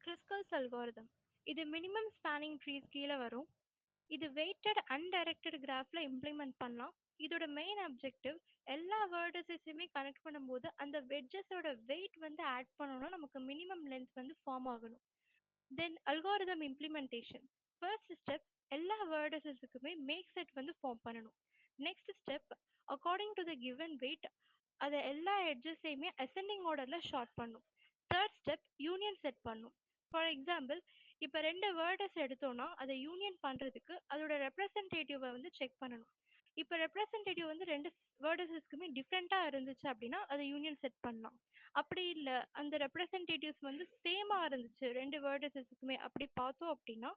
கிறிஸ்கல்ஸ் algorithm. இது minimum spanning trees கீழே வரும். இது வெயிட்டட் அன்டைரக்டட் கிராஃப்ல இம்ப்ளிமெண்ட் பண்ணலாம். இதோட மெயின் அப்ஜெக்டிவ் எல்லா வேர்டஸஸையுமே கனெக்ட் பண்ணும்போது அந்த வெட்ஜஸோட வெயிட் வந்து ஆட் பண்ணணும்னா நமக்கு மினிமம் லென்த் வந்து ஃபார்ம் ஆகணும். Then algorithm implementation. First step, எல்லா வேர்டஸஸுக்குமே மேக் செட் வந்து ஃபார்ம் பண்ணணும். Next step, according to the given weight அதை எல்லா எட்ஜஸையுமே அசெண்டிங் ஆர்டரில் ஷார்ட் பண்ணும். தேர்ட் ஸ்டெப், யூனியன் செட் பண்ணும். ஃபார் எக்ஸாம்பிள், இப்போ ரெண்டு வேர்டஸ் எடுத்தோம்னா அதை யூனியன் பண்ணுறதுக்கு அதோட ரெப்ரசன்டேட்டிவை வந்து செக் பண்ணணும். இப்போ ரெப்ரசன்டேட்டிவ் வந்து ரெண்டு வேர்டஸஸ்க்குமே டிஃப்ரெண்ட்டாக இருந்துச்சு அப்படின்னா அதை யூனியன் செட் பண்ணலாம். அப்படி இல்லை, அந்த ரெப்ரசன்டேட்டிவ்ஸ் வந்து சேமாக இருந்துச்சு ரெண்டு வேர்டஸஸ்க்குமே அப்படி பார்த்தோம் அப்படின்னா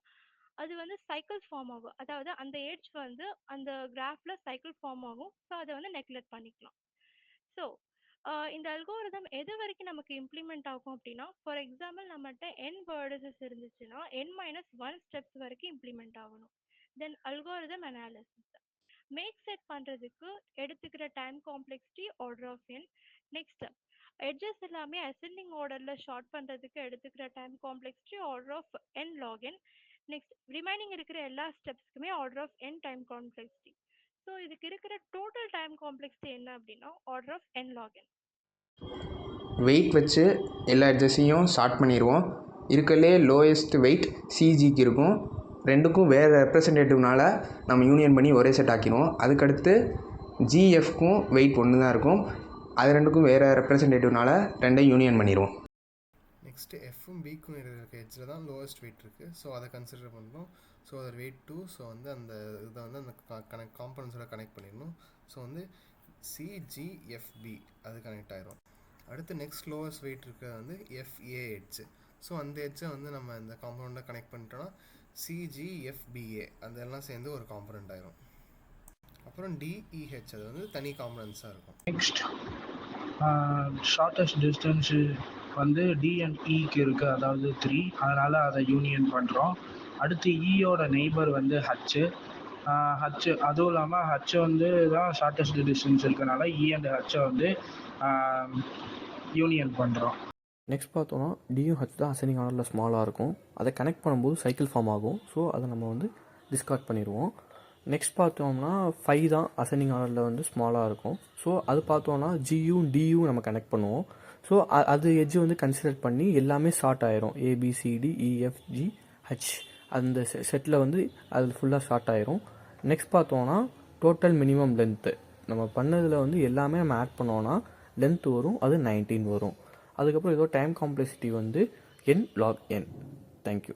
அது வந்து சைக்கிள் ஃபார்ம் ஆகும். அதாவது அந்த எட்ஜ் வந்து அந்த கிராஃபில் சைக்கிள் ஃபார்ம் ஆகும். ஸோ அதை வந்து நெக்லெக்ட் பண்ணிக்கலாம். ஸோ இந்த அல்கோரிதம் எது வரைக்கும் நமக்கு இம்ப்ளிமெண்ட் ஆகும் அப்படின்னா, ஃபார் எக்ஸாம்பிள் நம்மகிட்ட n வேர்டஸஸ் இருந்துச்சுன்னா n-1 ஸ்டெப்ஸ் வரைக்கும் இம்ப்ளிமெண்ட் ஆகணும். Then algorithm analysis. Make set பண்ணுறதுக்கு எடுத்துக்கிற time complexity order of n. Next, edges எல்லாமே அசெண்டிங் ஆர்டரில் ஷார்ட் பண்ணுறதுக்கு எடுத்துக்கிற time complexity order of n log n. Next, remaining இருக்கிற எல்லா ஸ்டெப்ஸ்க்குமே order of n time complexity. So இதுக்கு இருக்கிற டோட்டல் டைம் காம்ப்ளெக்சிட்டி என்ன அப்படின்னா order of n log n. Weight வச்சு எல்லா எட்ஜஸையும் ஸ்டார்ட் பண்ணிடுவோம். இருக்கலே லோயஸ்ட் வெயிட் சிஜிக்கு இருக்கும். ரெண்டுக்கும் வேறு ரெப்ரசன்டேட்டிவ்னால் நம்ம யூனியன் பண்ணி ஒரே செட் ஆக்கிடுவோம். அதுக்கடுத்து ஜிஎஃப்க்கும் வெயிட் ஒன்று தான் இருக்கும். அது ரெண்டுக்கும் வேறு ரெப்ரசன்டேட்டிவ்னால் ரெண்டையும் யூனியன் பண்ணிடுவோம். நெக்ஸ்ட்டு எஃப்பும் பிக்கும் இருக்க எட்ஜில் தான் லோவஸ்ட் வெயிட் இருக்குது. ஸோ அதை கன்சிடர் பண்ணுறோம். ஸோ அது வெயிட் 2. ஸோ வந்து அந்த இதை வந்து அந்த காம்பனன்ஸோட கனெக்ட் பண்ணிடணும். ஸோ வந்து சிஜிஎஃப்பி அது கனெக்ட் ஆகிரும். அடுத்து நெக்ஸ்ட் லோவஸ்ட் வெயிட் இருக்கிறது வந்து எஃப்ஏ எட்ஜ். ஸோ அந்த எட்ஜை வந்து நம்ம இந்த காம்பனண்ட்டை கனெக்ட் பண்ணிட்டோன்னா சிஜிஎஃப்பிஏ அதெல்லாம் சேர்ந்து ஒரு காம்பனண்ட் ஆகிரும். அப்புறம் டிஇஹெச் அது வந்து தனி காம்பனன்ஸாக இருக்கும். நெக்ஸ்ட் ஷார்ட்டஸ்ட் டிஸ்டன்ஸு வந்து டிஎன்இக்கு இருக்குது, அதாவது 3. அதனால் அதை யூனியன் பண்ணுறோம். அடுத்து இயோட நெய்பர் வந்து ஹச்சு. அதுவும் இல்லாமல் ஹச்சு வந்து தான் ஷார்ட்டஸ்ட் டிஸ்டன்ஸ் இருக்கிறனால இ அண்ட் ஹச்சை வந்து யூனியன் பண்ணுறோம். நெக்ஸ்ட் பார்த்தோன்னா டியும் ஹச் தான் அசெண்டிங் ஆர்டரில் ஸ்மாலாக இருக்கும். அதை கனெக்ட் பண்ணும்போது சைக்கிள் ஃபார்ம் ஆகும். ஸோ அதை நம்ம வந்து டிஸ்கார்ட் பண்ணிடுவோம். நெக்ஸ்ட் பார்த்தோம்னா 5 தான் அசெண்டிங் ஆர்டரில் வந்து ஸ்மாலாக இருக்கும். ஸோ அது பார்த்தோன்னா ஜியும் டியும் நம்ம கனெக்ட் பண்ணுவோம். ஸோ அது எட்ஜ் வந்து கன்சிடர் பண்ணி எல்லாமே ஷார்ட் ஆயிரும். ABCDEFGH அந்த செட்டில் வந்து அது ஃபுல்லாக ஷார்ட் ஆயிரும். நெக்ஸ்ட் பார்த்தோன்னா டோட்டல் மினிமம் லென்த்து நம்ம பண்ணதில் வந்து எல்லாமே நம்ம ஆட் பண்ணோன்னா லென்த் வரும். அது 19 வரும். அதுக்கப்புறம் ஏதோ டைம் காம்ப்ளெக்சிட்டி வந்து n log n. தேங்க்யூ.